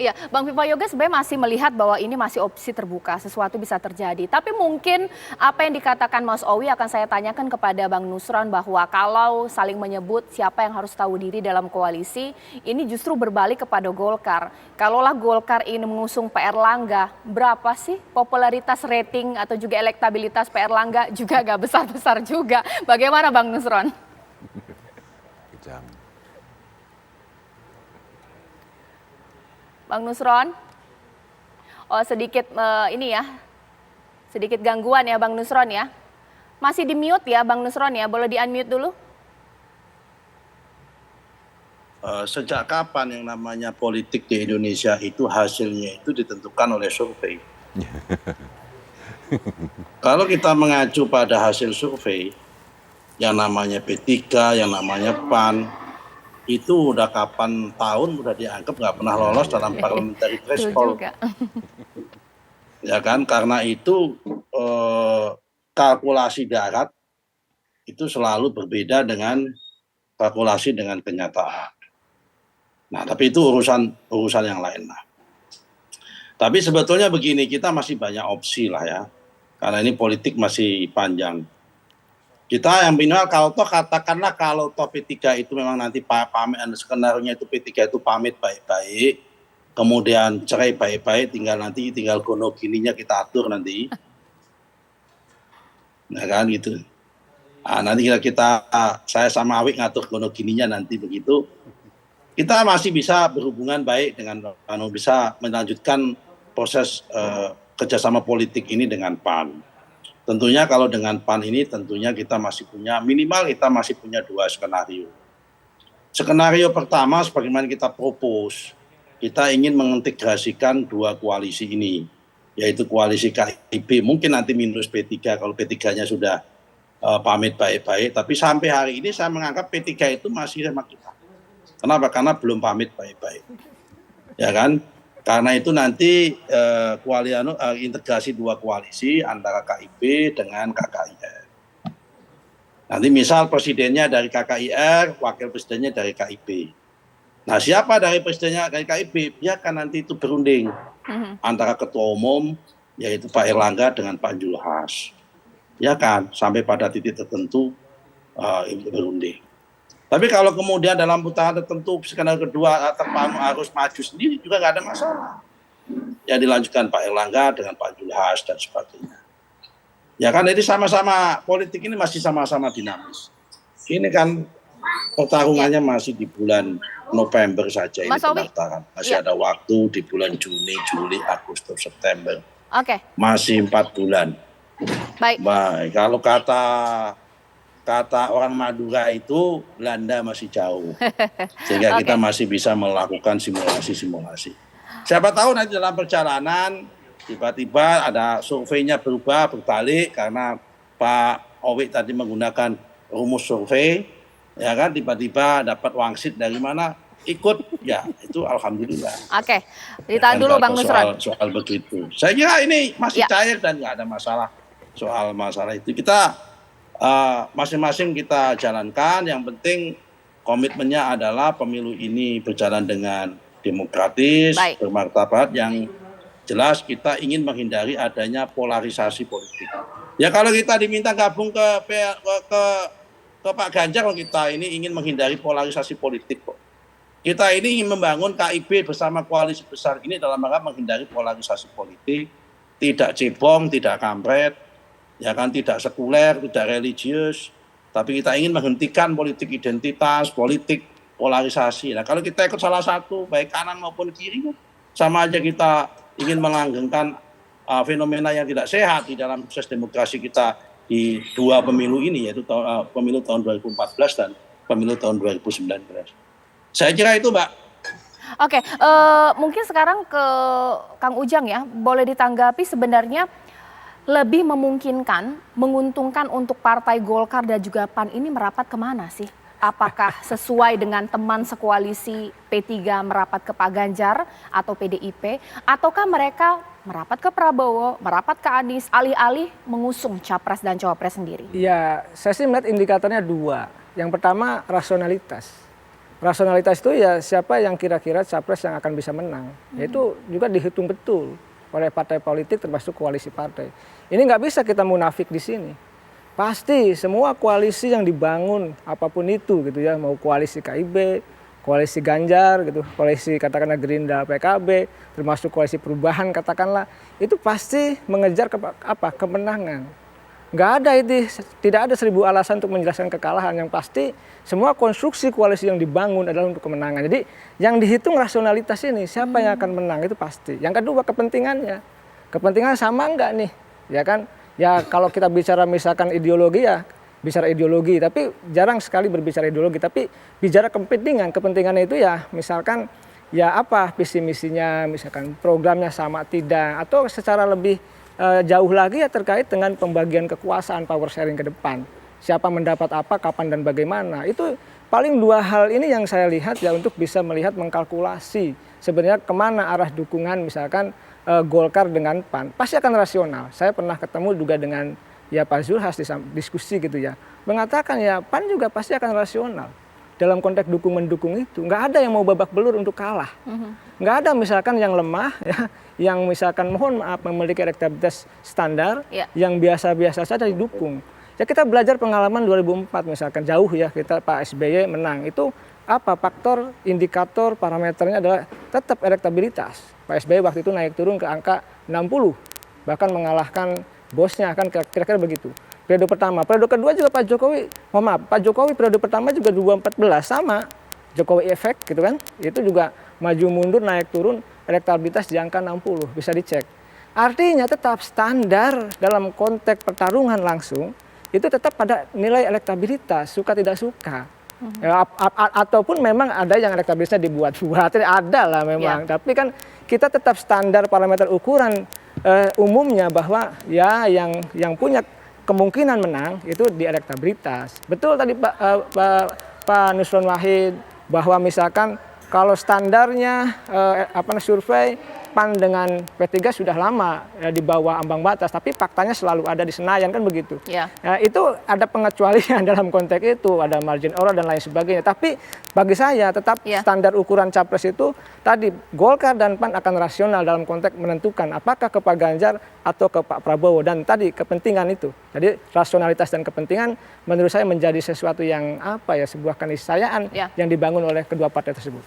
Iya, Bang Viva Yoga sebenarnya masih melihat bahwa ini masih opsi terbuka, sesuatu bisa terjadi. Tapi mungkin apa yang dikatakan Mas Owi akan saya tanyakan kepada Bang Nusron bahwa kalau saling menyebut siapa yang harus tahu diri dalam koalisi, ini justru berbalik kepada Golkar. Kalaulah Golkar ini mengusung Pak Erlangga, berapa sih popularitas rating atau juga elektabilitas Pak Erlangga juga gak besar-besar juga. Bagaimana Bang Nusron? Kejam. Bang Nusron? Oh sedikit ini ya, sedikit gangguan ya Bang Nusron ya. Masih di mute ya Bang Nusron ya, boleh di unmute dulu? Sejak kapan yang namanya politik di Indonesia itu hasilnya itu ditentukan oleh survei? Kalau kita mengacu pada hasil survei, yang namanya P3, yang namanya PAN, itu udah kapan tahun udah dianggap nggak pernah lolos dalam parliamentary threshold. Ya kan, karena itu kalkulasi darat itu selalu berbeda dengan kalkulasi dengan kenyataan. Nah, tapi itu urusan yang lain lah. Tapi sebetulnya begini, kita masih banyak opsi lah ya, karena ini politik masih panjang. Kita yang minimal katakanlah kalau toh P3 itu memang nanti pamit, skenario-nya itu P3 itu pamit baik-baik, kemudian cerai baik-baik, tinggal gono gininya kita atur nanti. Nah kan gitu. Nah, nanti saya sama Awik ngatur gono gininya nanti begitu. Kita masih bisa berhubungan baik dengan bisa melanjutkan proses kerjasama politik ini dengan PAN. Tentunya kalau dengan PAN ini tentunya kita masih punya, minimal kita masih punya 2 skenario. Skenario pertama sebagaimana kita propose, kita ingin mengintegrasikan 2 koalisi ini, yaitu koalisi KIP, mungkin nanti minus P3 kalau P3-nya sudah pamit baik-baik, tapi sampai hari ini saya menganggap P3 itu masih sama kita. Kenapa? Karena belum pamit baik-baik. Ya kan? Karena itu nanti integrasi 2 koalisi antara KIP dengan KKIR. Nanti misal presidennya dari KKIR, wakil presidennya dari KIP. Nah siapa dari presidennya dari KIP? Biarkan nanti itu berunding antara ketua umum yaitu Pak Erlangga dengan Pak Julhas. Ya kan, sampai pada titik tertentu itu berunding. Tapi kalau kemudian dalam putaran tertentu skenario kedua harus maju sendiri juga nggak ada masalah. Ya dilanjutkan Pak Erlangga dengan Pak Julhas dan sebagainya. Ya kan, jadi sama-sama politik ini masih sama-sama dinamis. Ini kan pertarungannya masih di bulan November saja ini pendaftaran. Masih ada waktu di bulan Juni, Juli, Agustus, September. Oke. Masih 4 bulan. Baik. Kalau kata orang Madura itu Belanda masih jauh, sehingga kita masih bisa melakukan simulasi-simulasi. Siapa tahu nanti dalam perjalanan tiba-tiba ada surveinya berubah, berbalik karena Pak Owi tadi menggunakan rumus survei, ya kan, tiba-tiba dapat wangsit dari mana, ikut, ya itu alhamdulillah. Oke, ditahan dulu Bang Nusron. Soal begitu, saya kira ini masih cair dan nggak ada masalah soal masalah itu. Kita masing-masing kita jalankan, yang penting komitmennya adalah pemilu ini berjalan dengan demokratis, bermartabat, yang jelas kita ingin menghindari adanya polarisasi politik. Ya kalau kita diminta gabung ke Pak Ganjar, kita ini ingin menghindari polarisasi politik kok. Kita ini ingin membangun KIP bersama koalisi besar ini dalam rangka menghindari polarisasi politik, tidak cebong, tidak kampret, ya kan, tidak sekuler, tidak religius, tapi kita ingin menghentikan politik identitas, politik polarisasi. Nah kalau kita ikut salah satu, baik kanan maupun kiri, sama aja kita ingin melanggengkan fenomena yang tidak sehat di dalam proses demokrasi kita di 2 pemilu ini, yaitu pemilu tahun 2014 dan pemilu tahun 2019. Saya kira itu, Mbak. Oke, mungkin sekarang ke Kang Ujang ya, boleh ditanggapi sebenarnya lebih memungkinkan, menguntungkan untuk Partai Golkar dan juga PAN ini merapat kemana sih? Apakah sesuai dengan teman sekoalisi P3 merapat ke Pak Ganjar atau PDIP? Ataukah mereka merapat ke Prabowo, merapat ke Anies, alih-alih mengusung Capres dan Cawapres sendiri? Ya, saya sih melihat indikatornya 2. Yang pertama rasionalitas. rasionalitas itu ya siapa yang kira-kira capres yang akan bisa menang. Itu juga dihitung betul oleh partai politik termasuk koalisi partai. Ini nggak bisa kita munafik di sini. Pasti semua koalisi yang dibangun apapun itu gitu ya, mau koalisi KIB, koalisi Ganjar gitu, koalisi katakanlah Gerindra, PKB, termasuk koalisi perubahan katakanlah, itu pasti mengejar kemenangan. Nggak ada itu, tidak ada 1000 alasan untuk menjelaskan kekalahan. Yang pasti semua konstruksi koalisi yang dibangun adalah untuk kemenangan. Jadi yang dihitung rasionalitas ini, siapa yang akan menang itu pasti. Yang kedua kepentingannya, kepentingan sama enggak nih, ya kan? Ya kalau kita bicara misalkan ideologi ya, bicara ideologi, tapi jarang sekali berbicara ideologi. Tapi bicara kepentingan, kepentingannya itu ya misalkan ya apa visi misinya, misalkan programnya sama tidak, atau secara lebih jauh lagi ya terkait dengan pembagian kekuasaan power sharing ke depan. Siapa mendapat apa, kapan dan bagaimana. Itu paling 2 hal ini yang saya lihat ya untuk bisa melihat mengkalkulasi sebenarnya kemana arah dukungan misalkan Golkar dengan PAN. Pasti akan rasional. Saya pernah ketemu juga dengan ya Pak Zulhas diskusi gitu ya. Mengatakan ya PAN juga pasti akan rasional. Dalam konteks dukung-mendukung itu, nggak ada yang mau babak belur untuk kalah. Nggak ada misalkan yang lemah, ya, yang misalkan mohon maaf memiliki elektabilitas standar, yang biasa-biasa saja didukung. Ya kita belajar pengalaman 2004 misalkan, jauh ya kita Pak SBY menang. Itu apa faktor, indikator, parameternya adalah tetap elektabilitas. Pak SBY waktu itu naik turun ke angka 60, bahkan mengalahkan bosnya, kan kira-kira begitu. Periode pertama, periode kedua juga Pak Jokowi, Pak Jokowi periode pertama juga 2014 sama, Jokowi efek gitu kan, itu juga maju mundur naik turun, elektabilitas di angka 60, bisa dicek. Artinya tetap standar dalam konteks pertarungan langsung, itu tetap pada nilai elektabilitas, suka tidak suka. Ya, ataupun memang ada yang elektabilitasnya dibuat-buat, ada lah memang, tapi kan kita tetap standar parameter ukuran umumnya bahwa ya yang punya kemungkinan menang itu di elektabilitas. Betul tadi Pak Nusron Wahid bahwa misalkan kalau standarnya survei PAN dengan P3 sudah lama di bawah ambang batas, tapi faktanya selalu ada di Senayan kan begitu. Nah, itu ada pengecualian dalam konteks itu, ada margin error dan lain sebagainya. Tapi bagi saya tetap standar ukuran capres itu tadi Golkar dan PAN akan rasional dalam konteks menentukan apakah ke Pak Ganjar atau ke Pak Prabowo, dan tadi kepentingan itu. Jadi rasionalitas dan kepentingan menurut saya menjadi sesuatu yang sebuah keniscayaan yang dibangun oleh kedua partai tersebut.